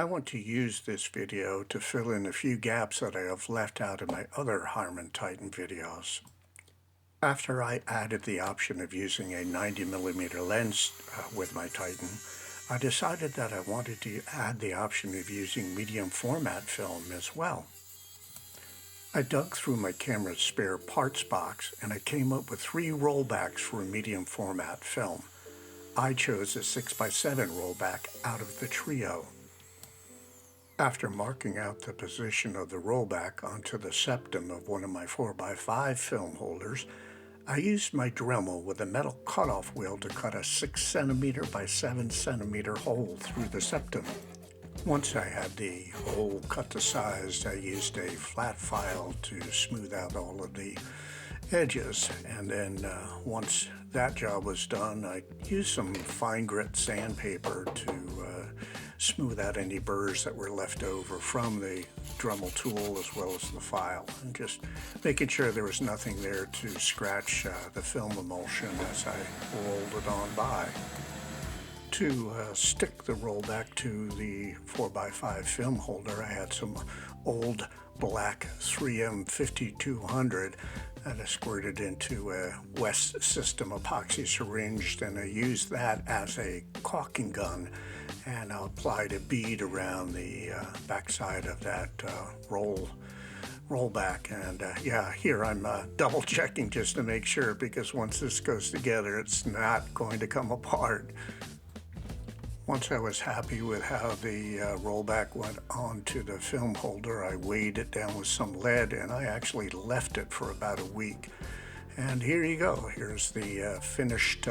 I want to use this video to fill in a few gaps that I have left out in my other Harman Titan videos. After I added the option of using a 90mm lens with my Titan, I decided that I wanted to add the option of using medium format film as well. I dug through my camera's spare parts box and I came up with 3 rollbacks for medium format film. I chose a 6x7 rollback out of the trio. After marking out the position of the rollback onto the septum of one of my 4x5 film holders, I used my Dremel with a metal cutoff wheel to cut a 6cm by 7cm hole through the septum. Once I had the hole cut to size, I used a flat file to smooth out all of the edges, and then once that job was done, I used some fine grit sandpaper to smooth out any burrs that were left over from the Dremel tool as well as the file, and just making sure there was nothing there to scratch the film emulsion as I rolled it on by. To stick the rollback to the 4x5 film holder, I had some old black 3M 5200 that I squirted into a West System epoxy syringe, and I used that as a caulking gun, and I applied a bead around the backside of that rollback. And yeah, here I'm double checking just to make sure, because once this goes together, it's not going to come apart. Once I was happy with how the rollback went onto the film holder, I weighed it down with some lead, and I actually left it for about a week. And here you go. Here's the finished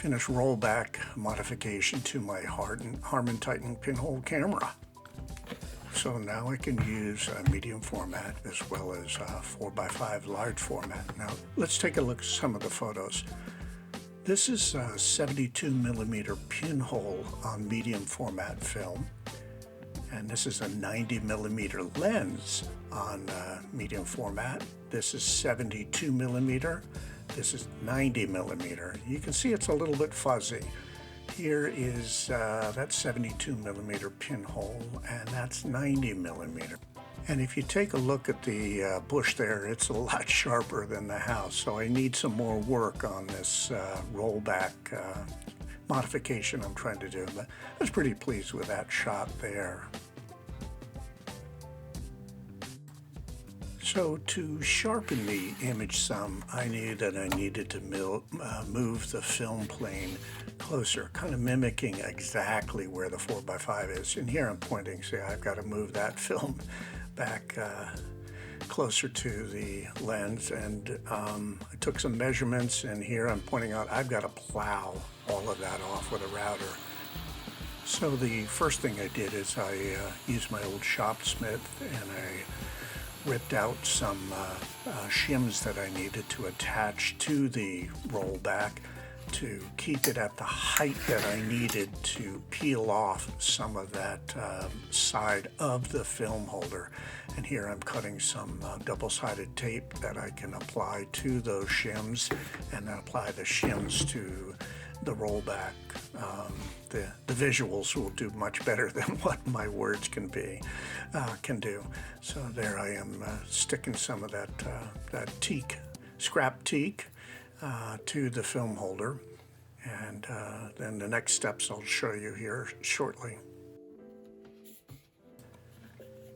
rollback modification to my Harman Titan pinhole camera. So now I can use medium format as well as 4x5 large format. Now let's take a look at some of the photos. This is a 72mm pinhole on medium format film, and this is a 90mm lens on medium format. This is 72mm, this is 90mm. You can see it's a little bit fuzzy. Here is that 72mm pinhole, and that's 90mm. And if you take a look at the bush there, it's a lot sharper than the house. So I need some more work on this rollback modification I'm trying to do. But I was pretty pleased with that shot there. So to sharpen the image some, I knew that I needed to move the film plane closer, kind of mimicking exactly where the 4x5 is. And here I'm pointing, see, I've got to move that film back closer to the lens, and I took some measurements, and here I'm pointing out I've got to plow all of that off with a router. So the first thing I did is I used my old Shopsmith, and I ripped out some shims that I needed to attach to the rollback to keep it at the height that I needed to peel off some of that side of the film holder. And here I'm cutting some double-sided tape that I can apply to those shims, and then apply the shims to the rollback. The visuals will do much better than what my words can do. So there I am sticking some of that teak, scrap teak, to the film holder, and then the next steps I'll show you here shortly.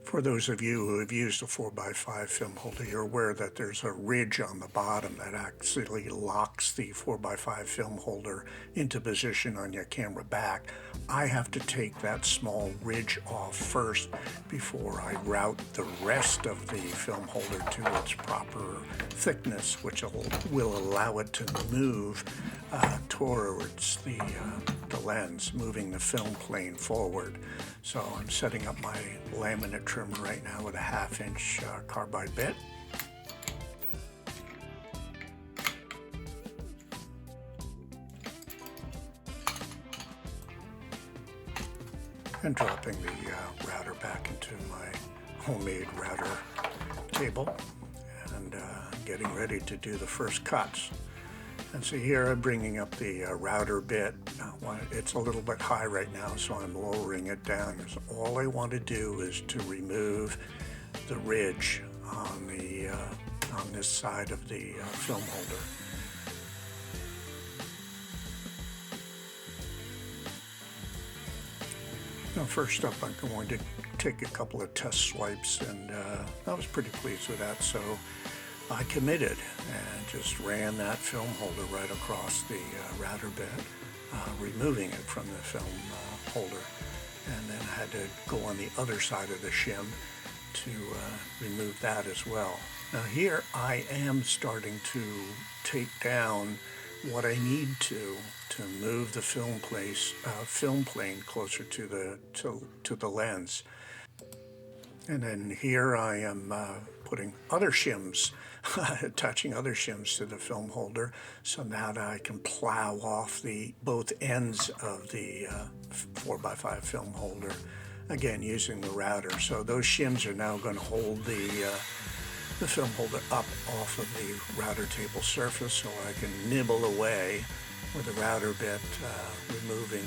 For those of you who have used a 4x5 film holder, you're aware that there's a ridge on the bottom that actually locks the 4x5 film holder into position on your camera back. I have to take that small ridge off first before I route the rest of the film holder to its proper thickness, which will allow it to move towards the lens, moving the film plane forward. So I'm setting up my laminate trimmer right now with a 1/2-inch carbide bit. And dropping the router back into my homemade router table, and getting ready to do the first cuts. And so here I'm bringing up the router bit. It's a little bit high right now, so I'm lowering it down. So all I want to do is to remove the ridge on the on this side of the film holder. Now, first up, I'm going to take a couple of test swipes, and I was pretty pleased with that. So I committed and just ran that film holder right across the router bit, removing it from the film holder. And then I had to go on the other side of the shim to remove that as well. Now here I am starting to take down what I need to move the film plane closer to the lens. And then here I am putting other shims, attaching other shims to the film holder, so now that I can plow off both ends of the 4x5 film holder, again using the router. So those shims are now going to hold the film holder up off of the router table surface, so I can nibble away with the router bit, removing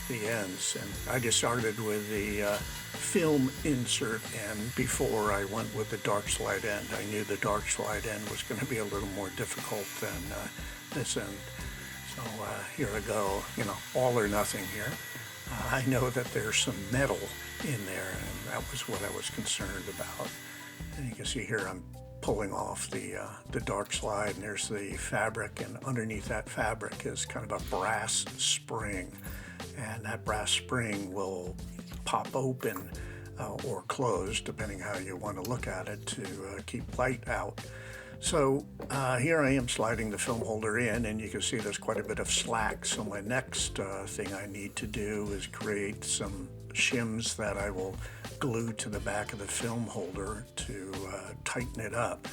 the ends. And I just started with the film insert end before I went with the dark slide end. I knew the dark slide end was going to be a little more difficult than this end. So here I go, all or nothing here. I know that there's some metal in there, and that was what I was concerned about. And you can see here I'm pulling off the dark slide, and there's the fabric, and underneath that fabric is kind of a brass spring, and that brass spring will pop open or close depending how you want to look at it to keep light out. So here I am sliding the film holder in, and you can see there's quite a bit of slack. So my next thing I need to do is create some shims that I will glue to the back of the film holder to tighten it up.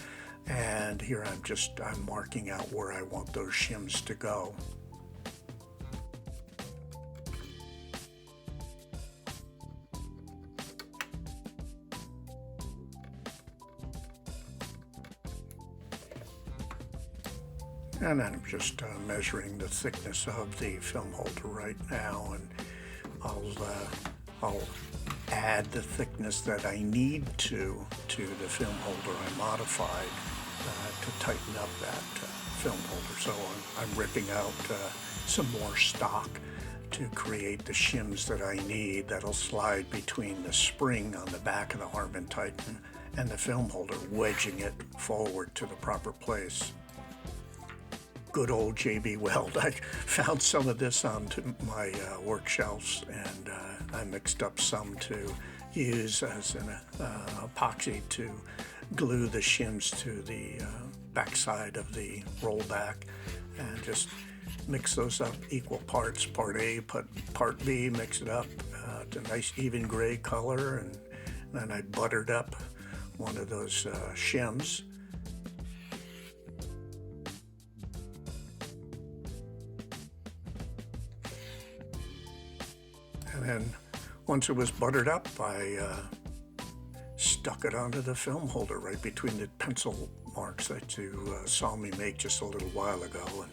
And here I'm marking out where I want those shims to go. And I'm just measuring the thickness of the film holder right now, and I'll add the thickness that I need to the film holder I modified to tighten up that film holder. So I'm ripping out some more stock to create the shims that I need that'll slide between the spring on the back of the Harman Titan and the film holder, wedging it forward to the proper place. Good old JB Weld. I found some of this on my work shelves, and I mixed up some to use as an epoxy to glue the shims to the backside of the rollback, and just mix those up equal parts, part A, part B, mix it up to a nice even gray color, and then I buttered up one of those shims. And then once it was buttered up, I stuck it onto the film holder right between the pencil marks that you saw me make just a little while ago, and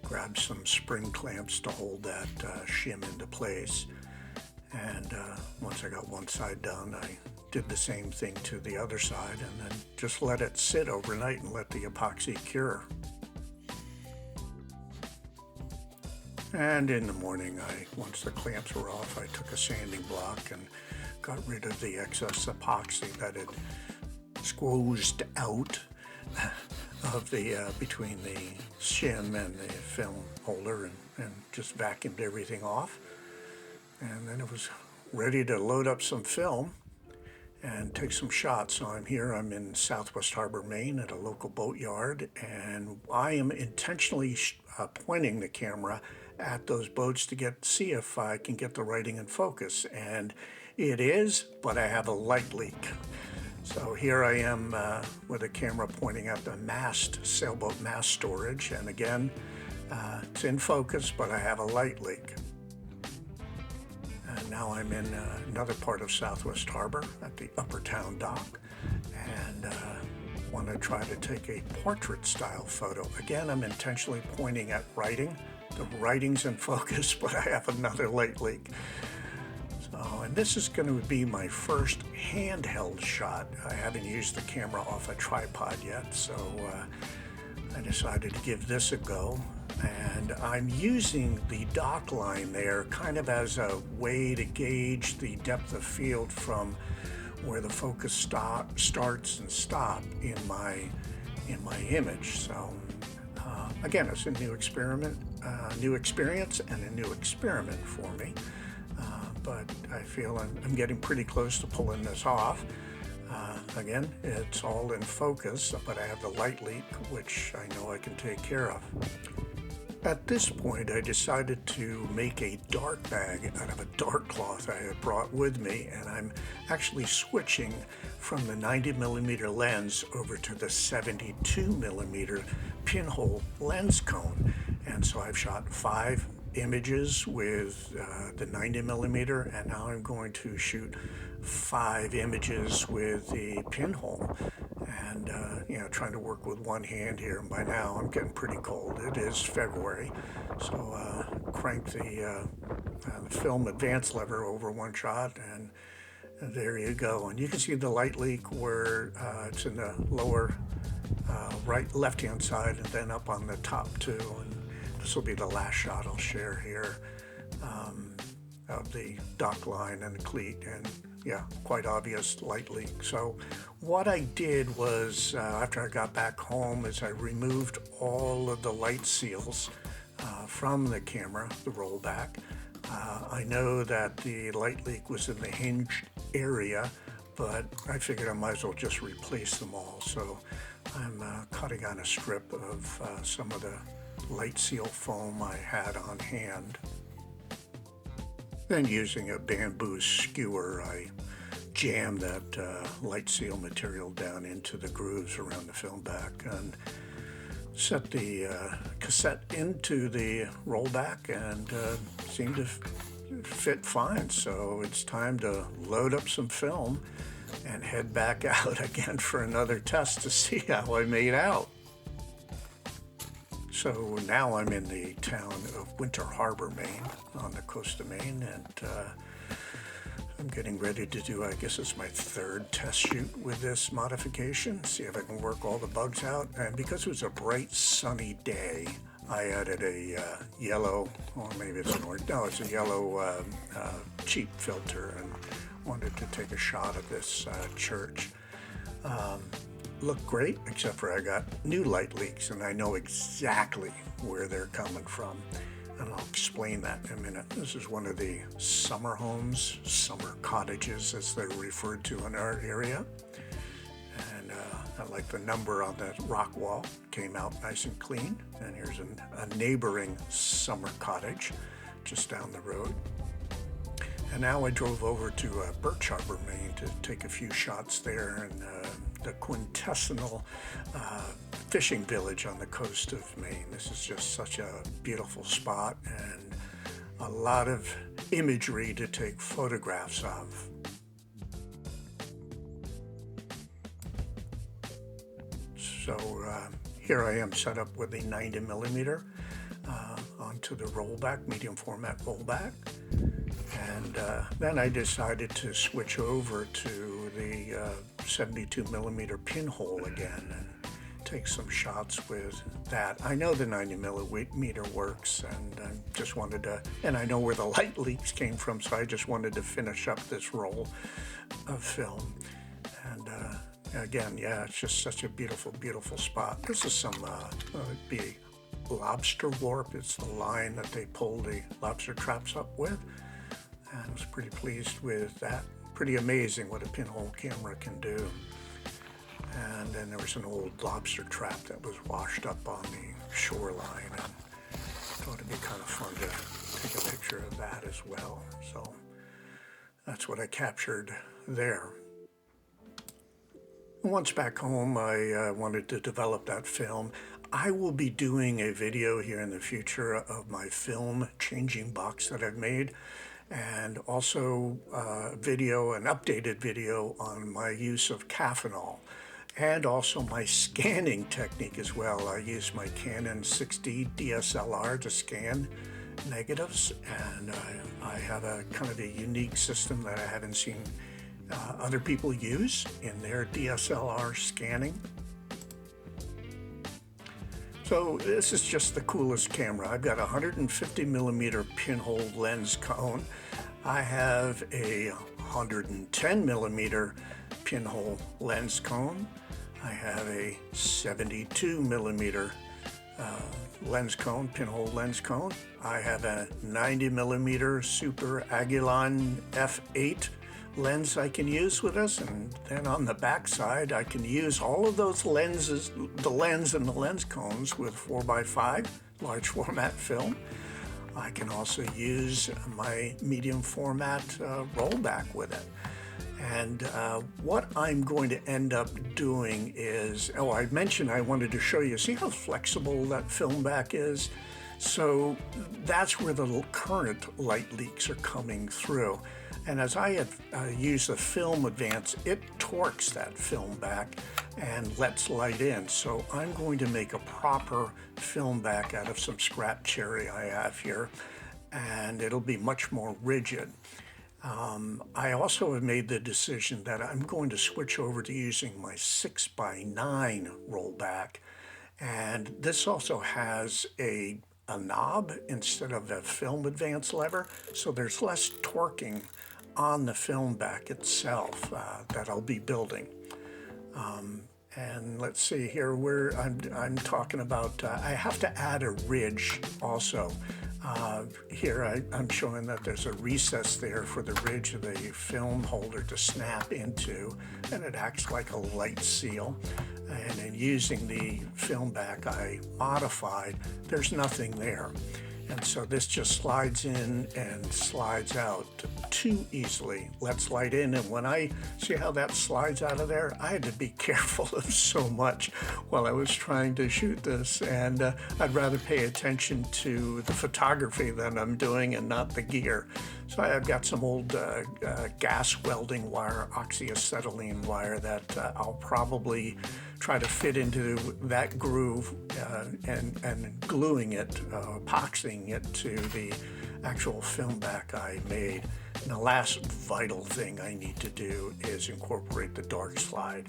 grabbed some spring clamps to hold that shim into place. And once I got one side done, I did the same thing to the other side, and then just let it sit overnight and let the epoxy cure. And in the morning, once the clamps were off, I took a sanding block and got rid of the excess epoxy that had squoozed out of between the shim and the film holder, and just vacuumed everything off. And then it was ready to load up some film and take some shots. So I'm in Southwest Harbor, Maine at a local boat yard, and I am intentionally pointing the camera at those boats to see if I can get the writing in focus. And it is, but I have a light leak. So here I am with the camera pointing at the sailboat mast storage, and again, it's in focus, but I have a light leak. And now I'm in another part of Southwest Harbor at the Upper Town Dock, and want to try to take a portrait style photo. Again, I'm intentionally pointing at writing. The writing's in focus, but I have another light leak. So, and this is going to be my first handheld shot. I haven't used the camera off a tripod yet, so I decided to give this a go. And I'm using the dock line there kind of as a way to gauge the depth of field from where the focus starts and stop in my image. So again, it's a new experiment, new experience, and a new experiment for me. But I feel I'm getting pretty close to pulling this off. Again, it's all in focus, but I have the light leak, which I know I can take care of. At this point, I decided to make a dart bag out of a dart cloth I had brought with me, and I'm actually switching from the 90mm lens over to the 72mm pinhole lens cone. And so I've shot 5 images with the 90mm, and now I'm going to shoot 5 images with the pinhole. And you know, trying to work with one hand here, and by now I'm getting pretty cold. It is February, so crank the film advance lever over one shot, and there you go. And you can see the light leak where it's in the lower left-hand side, and then up on the top too. And this will be the last shot I'll share here of the dock line and the cleat, and yeah, quite obvious light leak. So what I did was, after I got back home, is I removed all of the light seals from the camera, the rollback. I know that the light leak was in the hinged area, but I figured I might as well just replace them all. So I'm cutting on a strip of some of the light seal foam I had on hand. Then using a bamboo skewer, I jammed that light seal material down into the grooves around the film back and set the cassette into the rollback, and seemed to fit fine. So it's time to load up some film and head back out again for another test to see how I made out. So now I'm in the town of Winter Harbor, Maine, on the coast of Maine, and I'm getting ready to do, I guess it's my 3rd test shoot with this modification, see if I can work all the bugs out. And because it was a bright sunny day, I added a yellow, or maybe it's an orange, no, it's a yellow cheap filter, and wanted to take a shot of this church. Looked great, except for I got new light leaks, and I know exactly where they're coming from, and I'll explain that in a minute. This is one of the summer homes, summer cottages as they're referred to in our area, and I like the number on the rock wall, came out nice and clean. And here's a neighboring summer cottage just down the road. And now I drove over to Birch Harbor, Maine, to take a few shots there, and the quintessential fishing village on the coast of Maine. This is just such a beautiful spot, and a lot of imagery to take photographs of. So here I am set up with a 90mm onto the rollback, medium format rollback. And then I decided to switch over to the 72mm pinhole again and take some shots with that. I know the 90mm works, and I just wanted to, and I know where the light leaks came from, so I just wanted to finish up this roll of film. And again, yeah, it's just such a beautiful, beautiful spot. This is some, it'd be lobster warp. It's the line that they pull the lobster traps up with. And I was pretty pleased with that. Pretty amazing what a pinhole camera can do. And then there was an old lobster trap that was washed up on the shoreline, and I thought it'd be kind of fun to take a picture of that as well. So that's what I captured there. Once back home, I wanted to develop that film. I will be doing a video here in the future of my film changing box that I've made, and also an updated video on my use of Caffenol. and also my scanning technique as well. I use my Canon 6D DSLR to scan negatives, and I have a kind of a unique system that I haven't seen other people use in their DSLR scanning. So this is just the coolest camera. I've got a 150 millimeter pinhole lens cone. I have a 110 millimeter pinhole lens cone. I have a 72 millimeter lens cone, pinhole lens cone. I have a 90 millimeter Super Agilon f8 lens I can use with this, and then on the back side I can use all of those lenses, the lens and the lens cones, with 4x5 large format film. I can also use my medium format rollback with it. And what I'm going to end up doing is, I mentioned I wanted to show you, see how flexible that film back is? So that's where the current light leaks are coming through. And as I have used the film advance, it torques that film back and lets light in. So I'm going to make a proper film back out of some scrap cherry I have here, and it'll be much more rigid. I also have made the decision that I'm going to switch over to using my 6x9 rollback, and this also has a knob instead of a film advance lever, so there's less torquing on the film back itself that I'll be building. And let's see here, where I'm talking about, I have to add a ridge also. Here I'm showing that there's a recess there for the ridge of the film holder to snap into, and it acts like a light seal. And in using the film back I modified, there's nothing there. And so this just slides in and slides out too easily, lets light in. And when I see how that slides out of there, I had to be careful of so much while I was trying to shoot this. And I'd rather pay attention to the photography that I'm doing and not the gear. So I've got some old gas welding wire, oxyacetylene wire, that I'll probably try to fit into that groove and gluing it, epoxying it to the actual film back I made. And the last vital thing I need to do is incorporate the dark slide.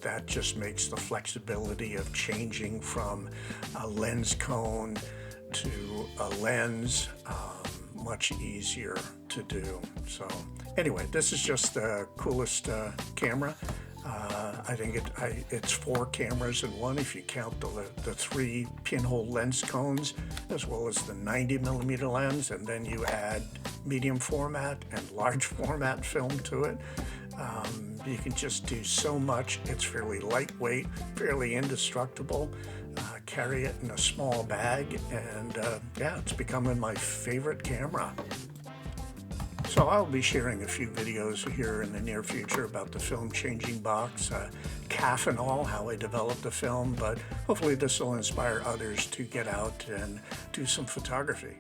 That just makes the flexibility of changing from a lens cone to a lens much easier to do. So anyway, this is just the coolest camera. I think it's 4 cameras in one if you count the 3 pinhole lens cones, as well as the 90 millimeter lens, and then you add medium format and large format film to it. You can just do so much. It's fairly lightweight, fairly indestructible. Carry it in a small bag, and yeah, it's becoming my favorite camera. So I'll be sharing a few videos here in the near future about the film changing box, calf and all, how I developed the film, but hopefully this will inspire others to get out and do some photography.